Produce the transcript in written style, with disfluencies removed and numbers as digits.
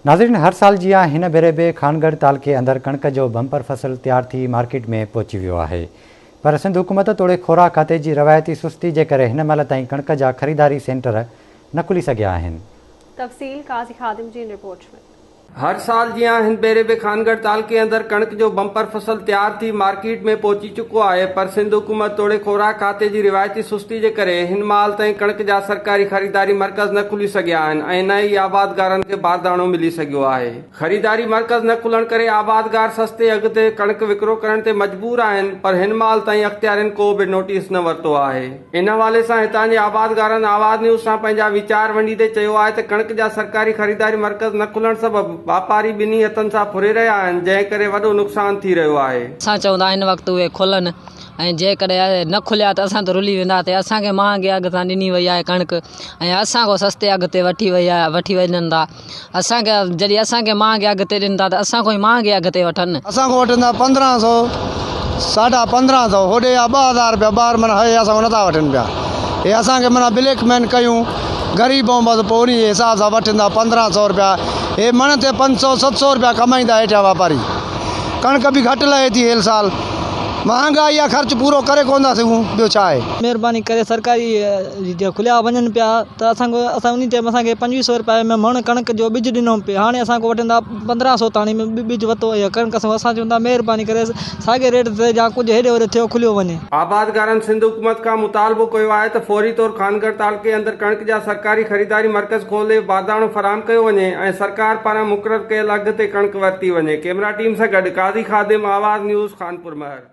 नाज़रीन, हर साल जिया हिन भेरे बि खानगढ़ तालुके अंदरि कणिक जो बम्पर फसल तैयार थी मार्केट में पहुची वियो आहे। पर सिंध हुकूमत तोड़े ख़ोराक खाते जी रवायती सुस्ती जे करे हिन महिल ताईं कणिक जा ख़रीदारी सेंटर न खुली सघिया आहिनि। तफ़सील काज़ी खादिम जी रिपोर्ट में। हर साल जियां हिन भेरे बि खानगढ़ तालुके अंदर कणिक जो बम्पर फसल तैयार थी मार्केट में पहुची चुको आहे, पर सिंध हुकूमत तोड़े ख़ोराक खाते जी रिवायती सुस्ती जे करे हिन माल ताईं कणिक जा सरकारी ख़रीदारी मर्कज़ न खुली सघिया आहिनि ऐं न ई आबादगारनि खे बारदाणो मिली सघियो आहे। ख़रीदारी मर्कज़ न खुलण करे आबादगार सस्ते अघ ते कणिक विकिरो करण ते मजबूर आहिनि, पर हिन माल ताईं अख़्तियारनि को बि नोटिस न वरितो आहे। इन हवाले सां हितां जे आबादगारनि आवाज़ न्यूज़ सां पंहिंजा वीचार वंडीदे चयो आहे त कणिक जा सरकारी ख़रीदारी मर्कज़ न खुलण सबबि वापारी ॿिन्ही हथनि सां फुरे रहिया आहिनि, जंहिं करे वॾो नुक़सान थी रहियो आहे। असां चवंदा हिन वक़्तु उहे खुलनि ऐं जेकॾहिं न खुलिया त असां त रुली वेंदा ते असांखे महांगे अघ सां ॾिनी वई आहे कणिक ऐं असां को सस्ते अघ ते वठी वञनि था। असांखे जॾहिं असांखे महांगे अघ ते ॾिनि था त असां कोई महांगे अघ ते वठनि। असां खां वठंदा 1500 1550 होॾे या 2000 रुपया ॿार माना हे असां नथा वठनि पिया। हे असांखे माना ब्लैकमेन कयूं ग़रीब ऐं बसि पोइ उन हिसाब सां वठंदा 1500 रुपया। हे मन ते 500-700 रुपया कमाईंदा हेठिया वापारी। कणिक बि घटि लहे थी हिन साल, महांगाई आहे, ख़र्च पूरो करे कोन था सघूं, ॿियो छा आहे। महिरबानी करे सरकारी खुलिया वञनि पिया त असां उन टाइम असांखे 2500 रुपये में मण कणिक जो ॿिज ॾिनो पिया। हाणे असां को वठंदा 1500 ताणी में ॿिज वरितो या कणिक असां चवंदा महिरबानी करे साॻे रेट ते या कुझु हेॾे होॾे थियो खुलियो वञे। आबादगारनि सिंध हुकूमत खां मुतालबो कयो आहे त फौरी तौर खानगढ़ तालुके अंदरि कणिक जा सरकारी ख़रीदारी मर्कज़ खोले बारदाणो फराहम कयो वञे ऐं सरकार पारां मुक़ररु कयल अघ ते कणिक वरिती वञे। कैमरा टीम सां गॾु काज़ी खादिम, आवाज़ न्यूज़, खानपुर महर।